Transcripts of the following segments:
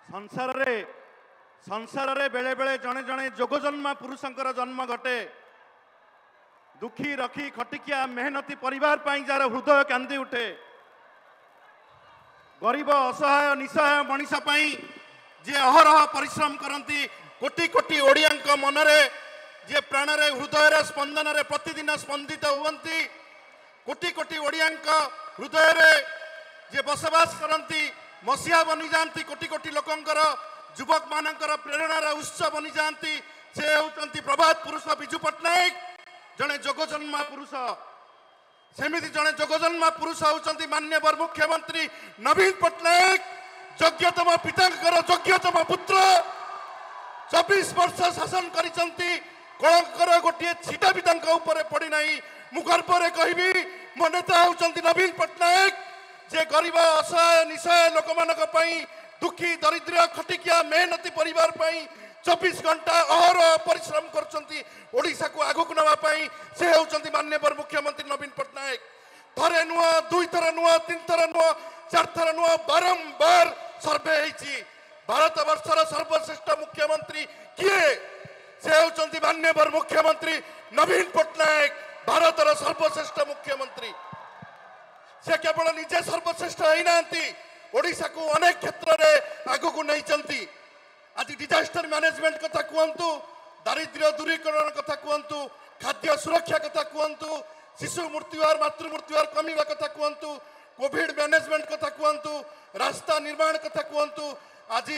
संसार रे बेले बेले जड़े जड़े जोगजन्मा पुरुषंकर जन्म घटे दुखी रखी खटिकिया मेहनती परिवार जार हृदय कांदी उठे गरीब असहाय निसहाय मनीषा जे अहरह परिश्रम करती कोटी कोटी ओडिया मनरे जे प्राण रे हृदय रे स्पंदन रे प्रतिदिन स्पंदित हुवंती कोटी कोटी ओडिया हृदय रे जे बसवास करती मसीहा बनी जाती कोटी कोटी लोकंकर युवक मानकर प्रेरणार उत्स बनी जाती से होती प्रभात पुरुष विजु पट्टनायक जड़े जोगजन्मा पुरुष सेमिति जड़े जोगजन्मा पुरुष होती माननीय मुख्यमंत्री नवीन पट्टनायक योग्यतम पितांकर योग्यतम पुत्र 24 वर्ष शासन करिसंती कलंकर गोटे छिटा भी पड़ी ना मु गर्व कहबी मो नेता होती नवीन पट्टनायक जे गरीब असहाय निसहाय लोक मानक दुखी दरिद्र खटिकिया मेहनती परिवार 24 घंटा अहरह परिश्रम करशा को आगक नापी से होती माननीय मुख्यमंत्री नवीन पट्टनायक थरे नुह दुई थर नुह तीन थर नुह चार थर नुह बारंबार सर्वे होती भारत वर्षर सर्वश्रेष्ठ मुख्यमंत्री किए से होती माननीय मुख्यमंत्री नवीन पट्टनायक भारतर सर्वश्रेष्ठ मुख्यमंत्री से केवल निजे सर्वश्रेष्ठ होना ओडिशा को अनेक क्षेत्र में आग को नहीं आज डिजास्टर मैनेजमेंट कथा कहतु दारिद्र्य दूरीकरण कथा कहतु खाद्य सुरक्षा कथा कहतु शिशु मृत्युहार मातृ मृत्युहार कमिवा कथा कहतु कोविड मैनेजमेंट कथा कहतु रास्ता निर्माण कथा कहतु आज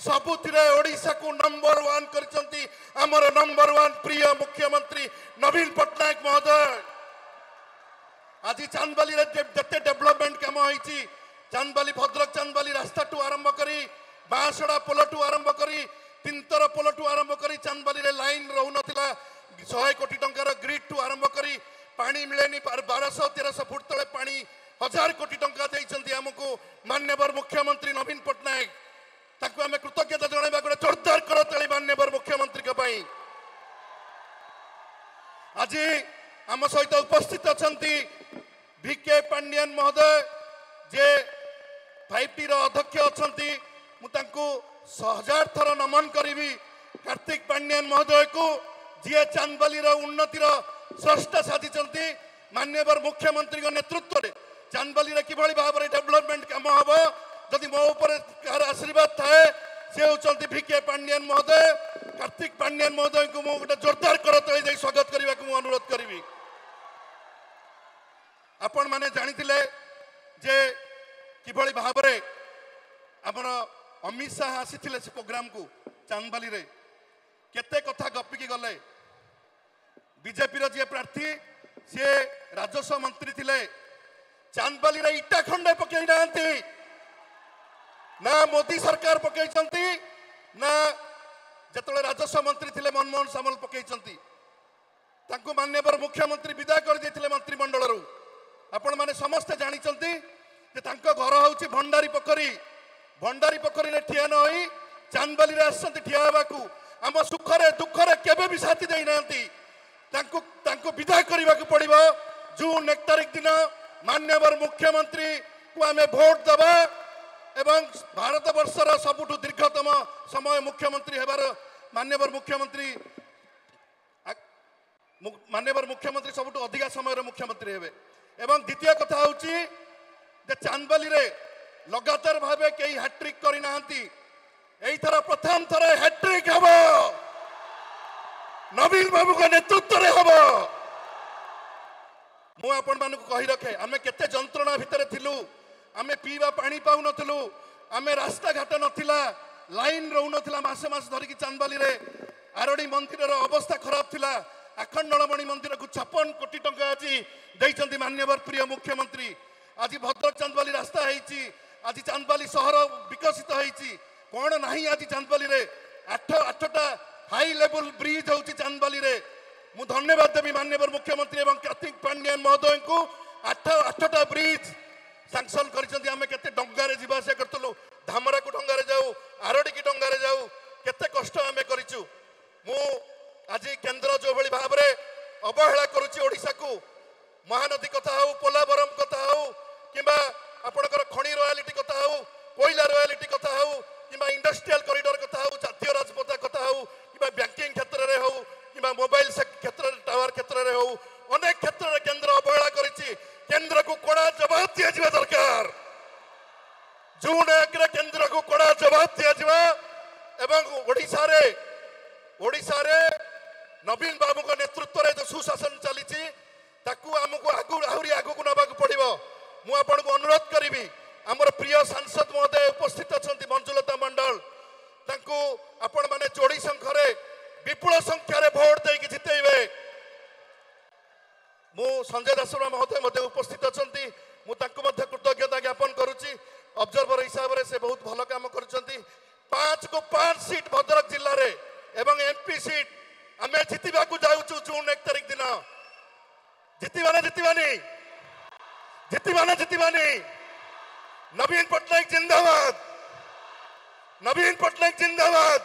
सबुथिरे ओडिशा को नंबर 1 करचंती हमर नंबर 1 प्रिय मुख्यमंत्री नवीन पट्टनायक महोदय आज चांदबाली रे जते डेवलपमेंट काम होईची चांदबाली भद्रक चांदबाली रास्ता टू आरंभ करी बांसड़ा पोल टू आरंभ करी तिंतर पोल टू आरंभ करी चांदबाली रे लाइन रहू नथिला 100 कोटी टंकार ग्रिड टू आरंभ करी पानी मिलेनी 1200-1300 फुट तले पानी 1000 कोटी टंका देइचंती हमको माननीय मुख्यमंत्री नवीन पट्टनायक ताकू आमे कृतज्ञता जणाइबा गोटे जोरदार करताली माननीय मुख्यमंत्री के पई आज आम सहित उपस्थित अछंती वीके पांडियन महोदय जे 5T रो अध्यक्ष अछंती मु तांको 1000 थर नमन करी कार्तिक पांडियन महोदय को जी चांदबाली उन्नति स्रष्टा साधी माननीय मुख्यमंत्री नेतृत्व में चांदबाली कि भाव में डेवलपमेंट कम हम जदि मो ऊपर आशीर्वाद थाए से होती वीके पांडियन महोदय कार्तिक पांडियन महोदय को मुझे गोटे जोरदार करतली स्वागत करने को अनुरोध करी आपण मैंने जानी जे किभली भाव में आमर अमित शाह आसी से प्रोग्राम को चांदबाली रे केते कथा गपिकी गले बीजेपी जी प्रार्थी सी राजस्व मंत्री थिले चांदबाली रे इटा खंडे पकई ना मोदी सरकार पकई ना जतले राजस्व मंत्री थिले मनमोहन सामल पकई माननीय मुख्यमंत्री विदा कर मंत्रिमंडल आपण माने समस्ते जानी घर हूँ भंडारी पोखरी ठिया न होई चांदबाली रे आसंती ठिया हेबाकू आम सुखरे दुखरे केबे भी साथी देई नांती तांको विदा करने को पड़ो जून 1 तारिख दिन माननीय मुख्यमंत्री को आम भोट दबा एवं भारत वर्षर सबुठु दीर्घतम समय मुख्यमंत्री हेबार माननीय मुख्यमंत्री सबुठु अधिका समय मुख्यमंत्री हेबे एवं द्वितीय कथा होची जे चांदबाली रे लगातार भावे कई हैट्रिक करी नांती एई थरा प्रथम थरे हैट्रिक हबो नवीन बाबू के नेतृत्व रे हबो मु आपण मानक कहि रखे आमे केते जंत्रणा भितरे थिलु आमे पीवा पानी पाउ नथिलु आमे रास्ता घाट नथिला लाइन रहू नथिला मासे मास धरिकी चांदबाली रे आरडी मंदिर रो अवस्था खराब थिला आखंडलमणि मंदिर को 56 कोटी टंका आज देइचंती माननीय प्रिय मुख्यमंत्री आज भद्रक चांदबाली रास्ता होईची आज चांदबाली शहर विकसित होईची कौन नहीं आज चांदबाली रे 8टा हाई लेवल ब्रिज होची चांदबाली रे मु धन्यवाद देवी माननीय मुख्यमंत्री एवं कार्तिक पांडियन महोदय को 8टा ब्रिज सैंक्शन करिसंती आमे केते डंगारे जीवा आसा करतलो धामरा को डंगारे जाऊ आरडी की डंगारे जाऊ केते कष्ट आमे करिचु मु आज केंद्र जो भली भाव में अवहेला करुच्ची ओडिशा को महानदी कथा हो पोलावरम कथा हो कि आपणकर खनि रॉयल्टी कथा हो कोयला रॉयल्टी कथा हो कि इंडस्ट्री जून 1 केंद्र को कड़ा जवाब दिया ओडिशा रे नवीन बाबू को नेतृत्व रे जो सुशासन चली आमको आहरी आगू को नबाक पड़ो। मु आपन को अनुरोध करी आमर प्रिय सांसद महोदय उपस्थित अच्छा मंजुलता मंडल तांको आपण माने जोड़ी संख्यारे विपुल संख्यार भोट देकी जितेबे। मु संजय दासरा महोदय उपस्थित अच्छा मुझे कृतज्ञता ज्ञापन करुच्ची। ऑब्जर्वर हिसाब से बहुत भल काम कर 5 को 5 सीट भद्रक जिले में एवं एमपी सीट आम जितवा जाऊँ जून 1 तारिख दिन जितवानी नवीन पट्टनायक जिंदाबाद, नवीन पट्टनायक जिंदाबाद।